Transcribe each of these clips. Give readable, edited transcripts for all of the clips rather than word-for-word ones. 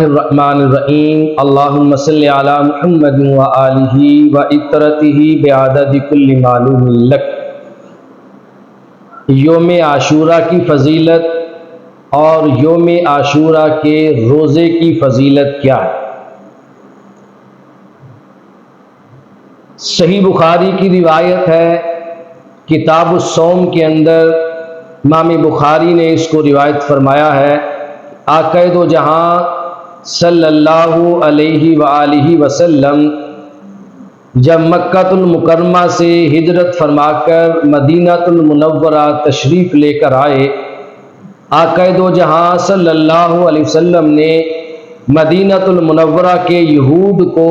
الرحمن الرحیم اللہم صلی علی محمد و آلہ و اطرتہ بعدد کل معلوم لک۔ یوم عاشورہ کی فضیلت اور یوم عاشورہ کے روزے کی فضیلت کیا ہے؟ صحیح بخاری کی روایت ہے، کتاب الصوم کے اندر امام بخاری نے اس کو روایت فرمایا ہے، آقا دو جہاں صلی اللہ علیہ وآلہ وسلم جب مکہ المکرمہ سے ہجرت فرما کر مدینہ المنورہ تشریف لے کر آئے، آقا دو جہاں صلی اللہ علیہ وسلم نے مدینہ المنورہ کے یہود کو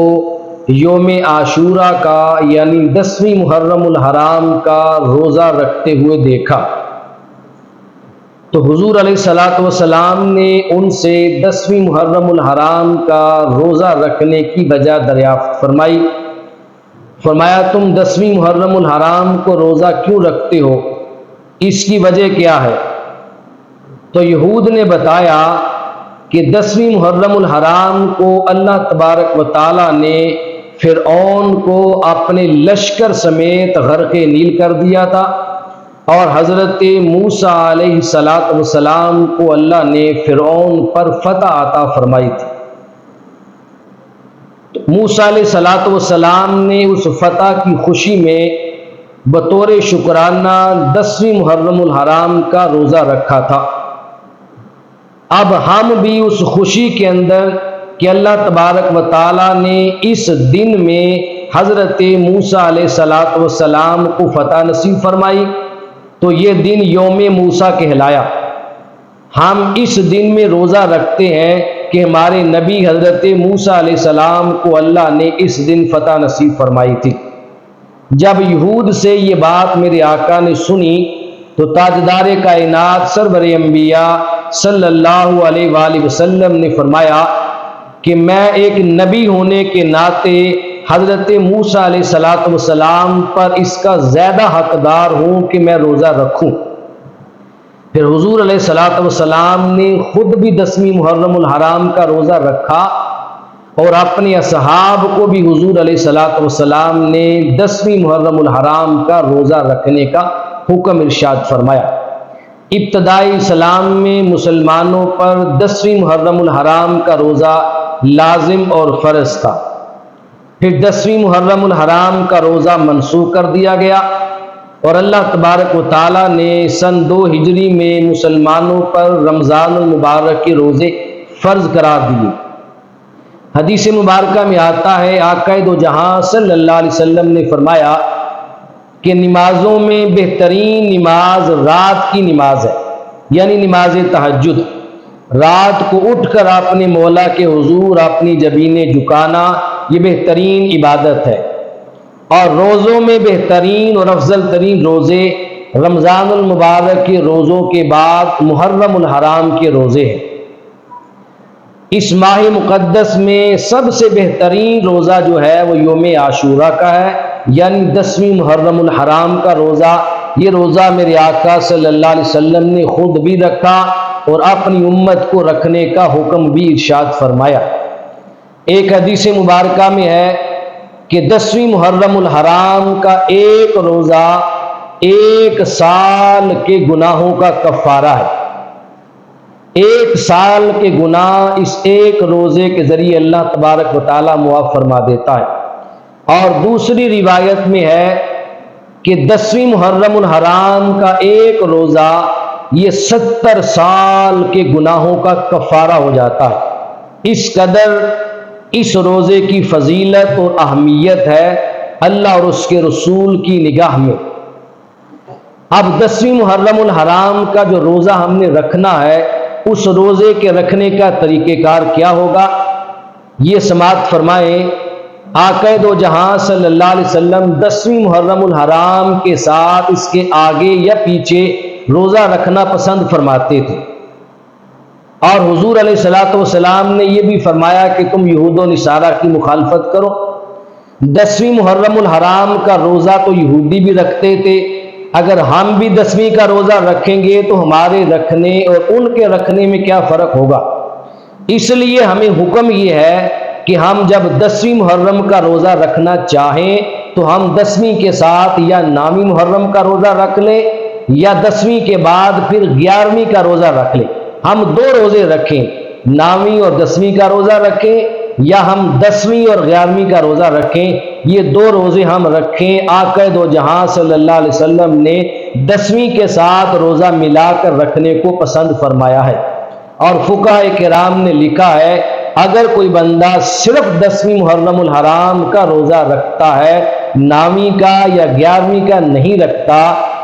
یوم عاشورہ کا یعنی 10ویں محرم الحرام کا روزہ رکھتے ہوئے دیکھا، تو حضور علیہ الصلوۃ والسلام نے ان سے 10ویں محرم الحرام کا روزہ رکھنے کی وجہ دریافت فرمائی۔ فرمایا تم 10ویں محرم الحرام کو روزہ کیوں رکھتے ہو، اس کی وجہ کیا ہے؟ تو یہود نے بتایا کہ 10ویں محرم الحرام کو اللہ تبارک و تعالی نے فرعون کو اپنے لشکر سمیت غرق نیل کر دیا تھا، اور حضرت موسیٰ علیہ السلام کو اللہ نے فرعون پر فتح عطا فرمائی تھی۔ موسیٰ علیہ السلام نے اس فتح کی خوشی میں بطور شکرانہ 10ویں محرم الحرام کا روزہ رکھا تھا۔ اب ہم بھی اس خوشی کے اندر کہ اللہ تبارک و تعالیٰ نے اس دن میں حضرت موسیٰ علیہ السلام کو فتح نصیب فرمائی، تو یہ دن یوم موسیٰ کہلایا۔ ہم اس دن میں روزہ رکھتے ہیں کہ ہمارے نبی حضرت موسیٰ علیہ السلام کو اللہ نے اس دن فتح نصیب فرمائی تھی۔ جب یہود سے یہ بات میرے آقا نے سنی تو تاجدار کائنات سرور انبیاء صلی اللہ علیہ وآلہ وسلم نے فرمایا کہ میں ایک نبی ہونے کے ناطے حضرت موسیٰ علیہ السلام پر اس کا زیادہ حقدار ہوں کہ میں روزہ رکھوں۔ پھر حضور علیہ السلام نے خود بھی 10ویں محرم الحرام کا روزہ رکھا، اور اپنے اصحاب کو بھی حضور علیہ السلام نے 10ویں محرم الحرام کا روزہ رکھنے کا حکم ارشاد فرمایا۔ ابتدائی اسلام میں مسلمانوں پر 10ویں محرم الحرام کا روزہ لازم اور فرض تھا، پھر 10ویں محرم الحرام کا روزہ منسوخ کر دیا گیا، اور اللہ تبارک و تعالیٰ نے سن 2 ہجری میں مسلمانوں پر رمضان المبارک کے روزے فرض قرار دیے۔ حدیث مبارکہ میں آتا ہے، آقا دو جہاں صلی اللہ علیہ وسلم نے فرمایا کہ نمازوں میں بہترین نماز رات کی نماز ہے، یعنی نماز تہجد۔ رات کو اٹھ کر اپنے مولا کے حضور اپنی جبینیں جھکانا یہ بہترین عبادت ہے، اور روزوں میں بہترین اور افضل ترین روزے رمضان المبارک کے روزوں کے بعد محرم الحرام کے روزے ہیں۔ اس ماہ مقدس میں سب سے بہترین روزہ جو ہے وہ یوم عاشورہ کا ہے، یعنی 10ویں محرم الحرام کا روزہ۔ یہ روزہ میرے آقا صلی اللہ علیہ وسلم نے خود بھی رکھا اور اپنی امت کو رکھنے کا حکم بھی ارشاد فرمایا۔ ایک حدیث مبارکہ میں ہے کہ 10ویں محرم الحرام کا ایک روزہ 1 سال کے گناہوں کا کفارہ ہے۔ 1 سال کے گناہ اس ایک روزے کے ذریعے اللہ تبارک و تعالیٰ معاف فرما دیتا ہے۔ اور دوسری روایت میں ہے کہ 10ویں محرم الحرام کا ایک روزہ یہ 70 سال کے گناہوں کا کفارہ ہو جاتا ہے۔ اس قدر اس روزے کی فضیلت اور اہمیت ہے اللہ اور اس کے رسول کی نگاہ میں۔ اب 10ویں محرم الحرام کا جو روزہ ہم نے رکھنا ہے، اس روزے کے رکھنے کا طریقہ کار کیا ہوگا، یہ سماعت فرمائیں۔ آقا دو جہاں صلی اللہ علیہ وسلم 10ویں محرم الحرام کے ساتھ اس کے آگے یا پیچھے روزہ رکھنا پسند فرماتے تھے، اور حضور علیہ السلام نے یہ بھی فرمایا کہ تم یہود و نصارہ کی مخالفت کرو۔ 10ویں محرم الحرام کا روزہ تو یہودی بھی رکھتے تھے، اگر ہم بھی 10ویں کا روزہ رکھیں گے تو ہمارے رکھنے اور ان کے رکھنے میں کیا فرق ہوگا؟ اس لیے ہمیں حکم یہ ہے کہ ہم جب 10ویں محرم کا روزہ رکھنا چاہیں تو ہم 10ویں کے ساتھ یا 9ویں محرم کا روزہ رکھ لیں یا 10ویں کے بعد پھر 11ویں کا روزہ رکھ لیں۔ ہم 2 روزے رکھیں، 9ویں اور 10ویں کا روزہ رکھیں یا ہم 10ویں اور 11ویں کا روزہ رکھیں۔ یہ 2 روزے ہم رکھیں۔ آقا دو جہاں صلی اللہ علیہ وسلم نے 10ویں کے ساتھ روزہ ملا کر رکھنے کو پسند فرمایا ہے، اور فقہاء کرام نے لکھا ہے اگر کوئی بندہ صرف 10ویں محرم الحرام کا روزہ رکھتا ہے، 9ویں کا یا 11ویں کا نہیں رکھتا،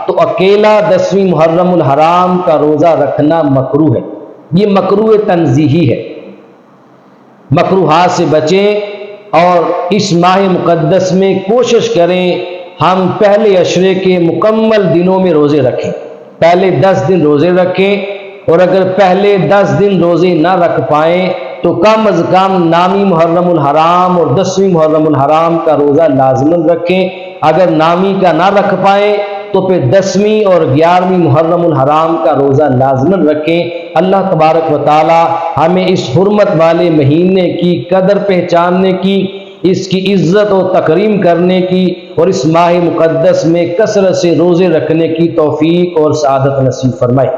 تو اکیلا 10ویں محرم الحرام کا روزہ رکھنا مکروہ ہے۔ یہ مکروہ تنزیہی ہے۔ مکروہات سے بچیں اور اس ماہ مقدس میں کوشش کریں ہم پہلے عشرے کے مکمل دنوں میں روزے رکھیں۔ پہلے 10 دن روزے رکھیں، اور اگر پہلے 10 دن روزے نہ رکھ پائیں تو کم از کم 9ویں محرم الحرام اور 10ویں محرم الحرام کا روزہ لازماً رکھیں۔ اگر 9ویں کا نہ رکھ پائیں تو پھر 10ویں اور 11ویں محرم الحرام کا روزہ لازماً رکھیں۔ اللہ تبارک و تعالی ہمیں اس حرمت والے مہینے کی قدر پہچاننے کی، اس کی عزت و تکریم کرنے کی، اور اس ماہ مقدس میں کثرت سے روزے رکھنے کی توفیق اور سعادت نصیب فرمائے۔